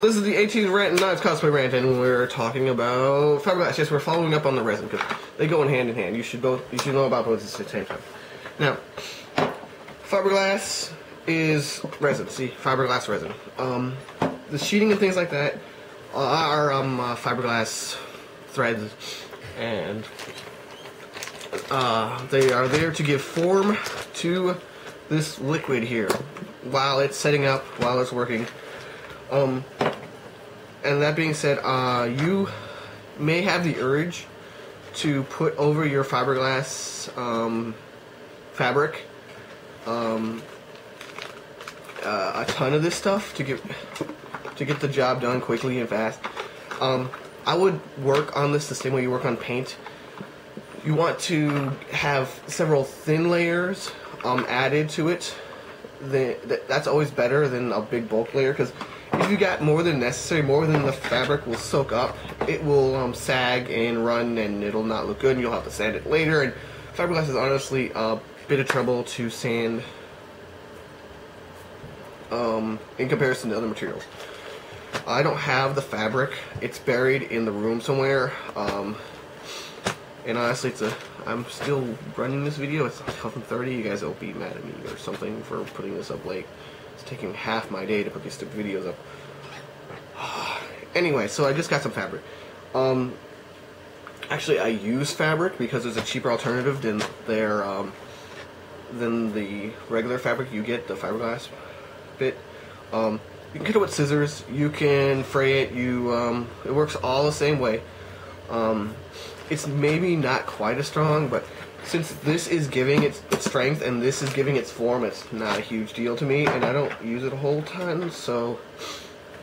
This is the 18th rant and knives cosplay rant, and we're talking about fiberglass. Yes, we're following up on the resin because they go in hand. You should know about both at the same time. Now, fiberglass is resin. See, fiberglass resin. The sheeting and things like that are fiberglass threads, and they are there to give form to this liquid here while it's setting up, while it's working. And that being said, you may have the urge to put over your fiberglass fabric a ton of this stuff to get the job done quickly and fast. I would work on this the same way you work on paint. You want to have several thin layers added to it. That's always better than a big bulk layer, because if you got more than necessary, more than the fabric will soak up, it will sag and run, and it'll not look good, and you'll have to sand it later. And fiberglass is honestly a bit of trouble to sand in comparison to other materials. I don't have the fabric; it's buried in the room somewhere. And honestly, I'm still running this video. It's 11:30. You guys will be mad at me or something for putting this up late. It's taking half my day to put these stupid videos up. Anyway, so I just got some fabric. Actually, I use fabric because it's a cheaper alternative than the regular fabric you get, the fiberglass bit. You can cut it with scissors. You can fray it. It works all the same way. It's maybe not quite as strong, but since this is giving its strength and this is giving its form, it's not a huge deal to me, and I don't use it a whole ton, so...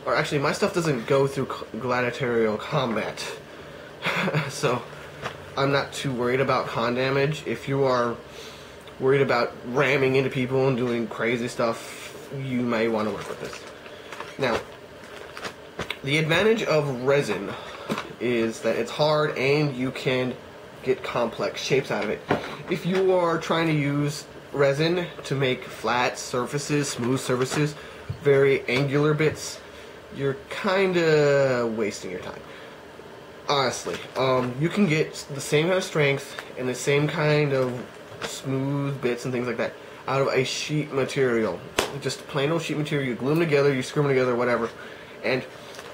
Or actually, my stuff doesn't go through gladiatorial combat, so I'm not too worried about con damage. If you are worried about ramming into people and doing crazy stuff, you may want to work with this. Now, the advantage of resin is that it's hard and you can get complex shapes out of it. If you are trying to use resin to make flat surfaces, smooth surfaces, very angular bits, you're kinda wasting your time. Honestly, you can get the same kind of strength and the same kind of smooth bits and things like that out of a sheet material. Just plain old sheet material. You glue them together, you screw them together, whatever. And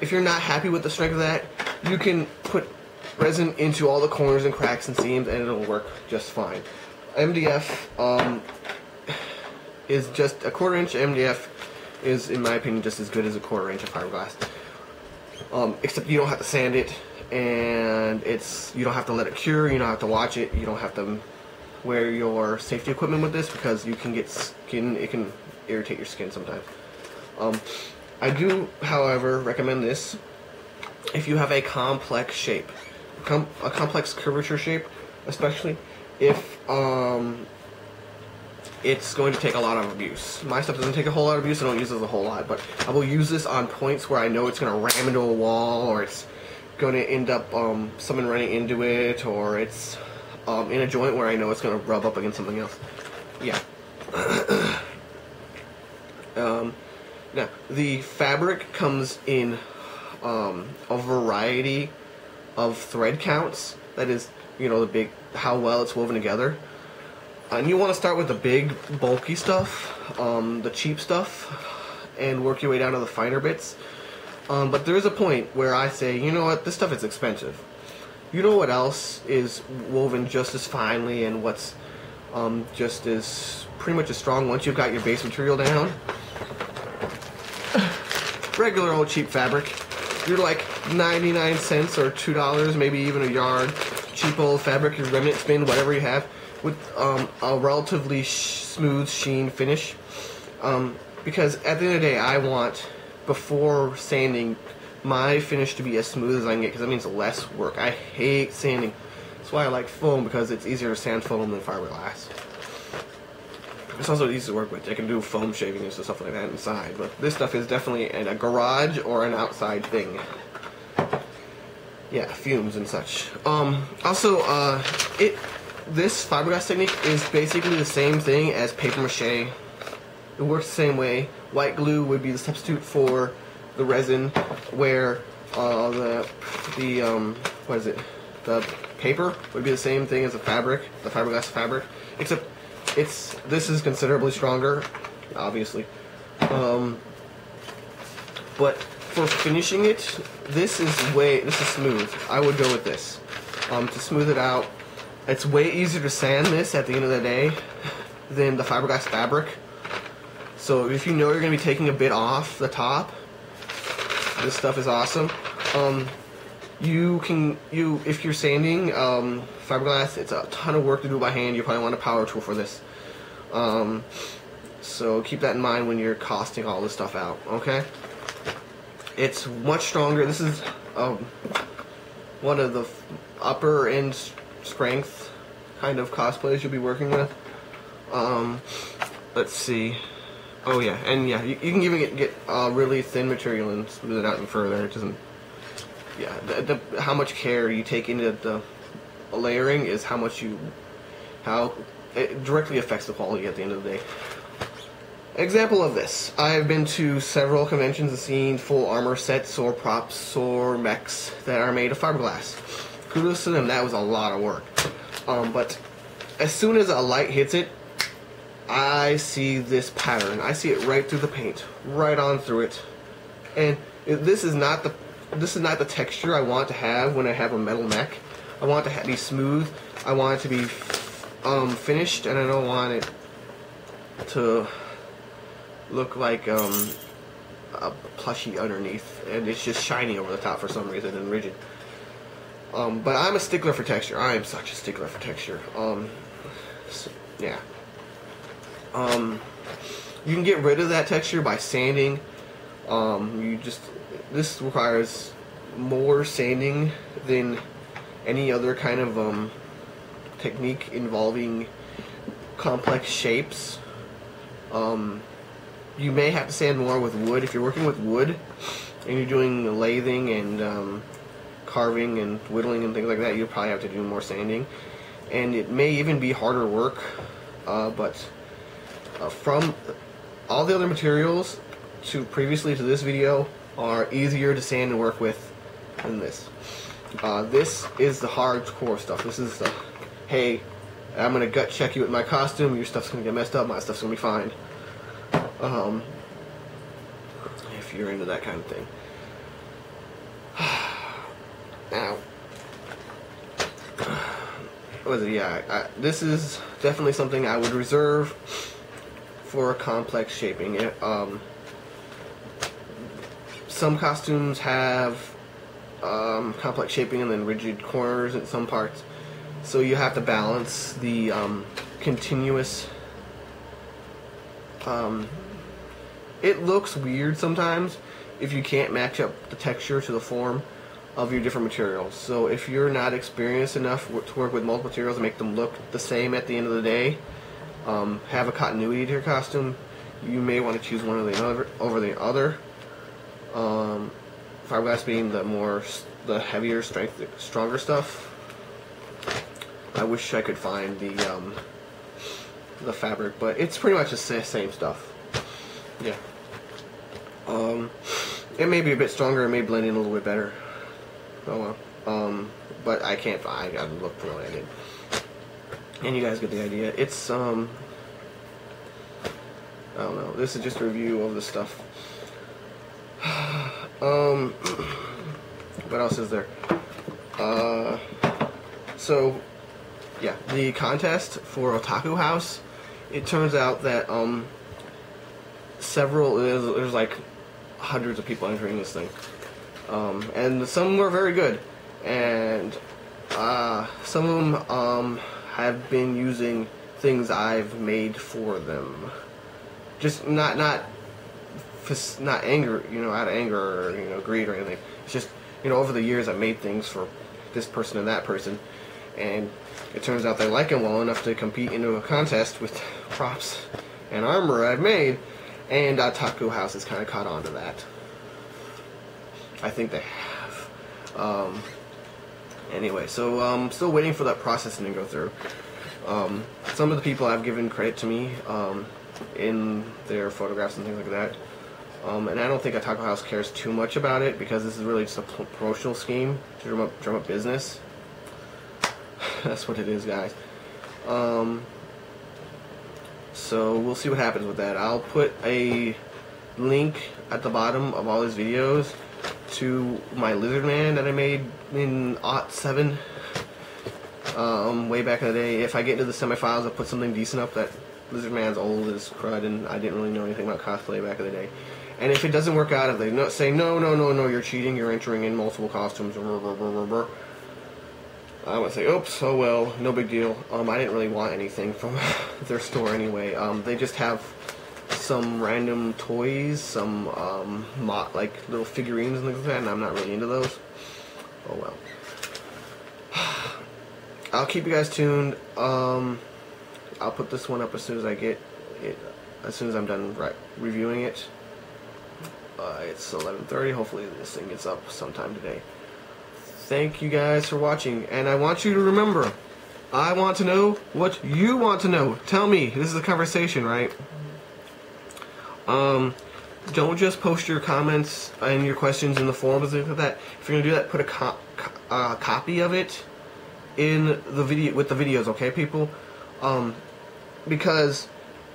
if you're not happy with the strength of that, you can put resin into all the corners and cracks and seams, and it'll work just fine. MDF is just a 1/4 inch. MDF is, in my opinion, just as good as a 1/4 inch of fiberglass. Except you don't have to sand it, and you don't have to let it cure. You don't have to watch it. You don't have to wear your safety equipment with this, because you can get skin. It can irritate your skin sometimes. I do, however, recommend this if you have a complex shape, a complex curvature shape, especially if it's going to take a lot of abuse. My stuff doesn't take a whole lot of abuse. I don't use this a whole lot, but I will use this on points where I know it's going to ram into a wall, or it's going to end up someone running into it, or it's in a joint where I know it's going to rub up against something else. Yeah. Now, the fabric comes in a variety of thread counts. That is, how well it's woven together. And you want to start with the big, bulky stuff, the cheap stuff, and work your way down to the finer bits. But there is a point where I say, you know what, this stuff is expensive. You know what else is woven just as finely and what's just as pretty much as strong once you've got your base material down? Regular old cheap fabric. You're like 99 cents or $2, maybe even a yard. Cheap old fabric, your remnant spin, whatever you have, with a relatively smooth sheen finish. Because at the end of the day, I want, before sanding, my finish to be as smooth as I can get, because that means less work. I hate sanding. That's why I like foam, because it's easier to sand foam than fiberglass. It's also easy to work with. I can do foam shaving and stuff like that inside, but this stuff is definitely in a garage or an outside thing. Yeah, fumes and such. This fiberglass technique is basically the same thing as paper mache. It works the same way. White glue would be the substitute for the resin, where the what is it? The paper would be the same thing as the fabric, the fiberglass fabric, except this is considerably stronger, obviously. But for finishing it, this is smooth. I would go with this. To smooth it out, it's way easier to sand this at the end of the day than the fiberglass fabric. So if you know you're going to be taking a bit off the top, this stuff is awesome. If you're sanding fiberglass, it's a ton of work to do by hand. You probably want a power tool for this. So keep that in mind when you're costing all this stuff out, okay? It's much stronger. This is one of the upper end strength kind of cosplays you'll be working with. Let's see. Oh yeah, and yeah, you can even get really thin material and smooth it out even further. It doesn't. Yeah, how much care you take into the layering is how it directly affects the quality at the end of the day. Example of this: I have been to several conventions and seen full armor sets or props or mechs that are made of fiberglass. Kudos to them. That was a lot of work. But as soon as a light hits it, I see this pattern. I see it right through the paint, right on through it. And this is not the texture I want to have when I have a metal mech. I want it to be smooth. I want it to be finished, and I don't want it to look like a plushy underneath, and it's just shiny over the top for some reason and rigid. But I'm a stickler for texture. I am such a stickler for texture. So, yeah. You can get rid of that texture by sanding. This requires more sanding than any other kind of technique involving complex shapes. You may have to sand more with wood. If you're working with wood and you're doing lathing and carving and whittling and things like that, you'll probably have to do more sanding. And it may even be harder work, but from all the other materials previously to this video are easier to sand and work with than this. This is the hardcore stuff. This is the, hey, I'm gonna gut check you with my costume. Your stuff's gonna get messed up. My stuff's gonna be fine. If you're into that kind of thing. Now, what was it? Yeah, this is definitely something I would reserve for complex shaping. Some costumes have complex shaping and then rigid corners in some parts, so you have to balance the continuous. It looks weird sometimes if you can't match up the texture to the form of your different materials. So if you're not experienced enough to work with multiple materials and make them look the same at the end of the day, have a continuity to your costume, you may want to choose one of the other over the other. Fiberglass being the heavier, stronger stuff. I wish I could find the fabric, but it's pretty much the same stuff. Yeah. It may be a bit stronger. It may blend in a little bit better. Oh well. But I can't. I gotta look for what I did. And you guys get the idea. It's I don't know. This is just a review of the stuff. What else is there? So yeah, the contest for Otaku House. It turns out that there's like hundreds of people entering this thing, and some were very good, and some of them have been using things I've made for them. Just not anger, out of anger or greed or anything. It's just over the years I've made things for this person and that person, and it turns out they like them well enough to compete into a contest with props and armor I've made, and Otaku House has kind of caught on to that. I think they have. Anyway, so I'm still waiting for that processing to go through. Some of the people have given credit to me in their photographs and things like that. And I don't think Taco House cares too much about it, because this is really just a promotional scheme to drum up business. That's what it is, guys. So we'll see what happens with that. I'll put a link at the bottom of all these videos to my lizard man that I made in '07, way back in the day. If I get into the semifinals, I'll put something decent up. That lizard man's old as crud, and I didn't really know anything about cosplay back in the day. And if it doesn't work out, if they say no, you're cheating, you're entering in multiple costumes, I would say, oops, oh well, no big deal. I didn't really want anything from their store anyway. They just have some random toys, some like little figurines and things like that, and I'm not really into those. Oh well. I'll keep you guys tuned. I'll put this one up as soon as I get it, as soon as I'm done reviewing it. It's 11:30. Hopefully this thing gets up sometime today. Thank you guys for watching, and I want you to remember, I want to know what you want to know. Tell me. This is a conversation, right? Don't just post your comments and your questions in the forums and things like that. If you're gonna do that, put a copy of it in the video with the videos, okay, people? Because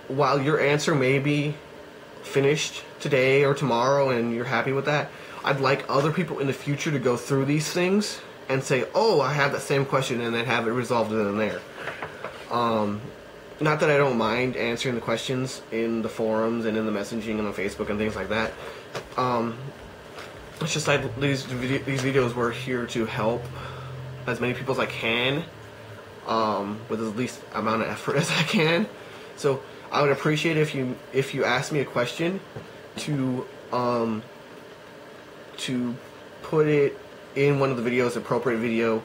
while your answer may be finished today or tomorrow and you're happy with that, I'd like other people in the future to go through these things and say, oh, I have that same question, and then have it resolved in there. Not that I don't mind answering the questions in the forums and in the messaging and on Facebook and things like that. It's just like these videos were here to help as many people as I can, with the least amount of effort as I can. So I would appreciate if you ask me a question to put it in one of the videos, appropriate video,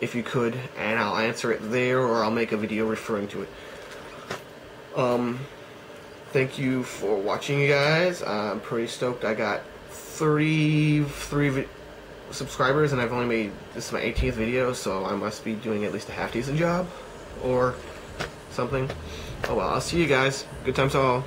if you could, and I'll answer it there, or I'll make a video referring to it. Thank you for watching, you guys. I'm pretty stoked. I got 33 subscribers, and I've only made, this is my 18th video, so I must be doing at least a half decent job, or something. Oh well, I'll see you guys. Good times to all.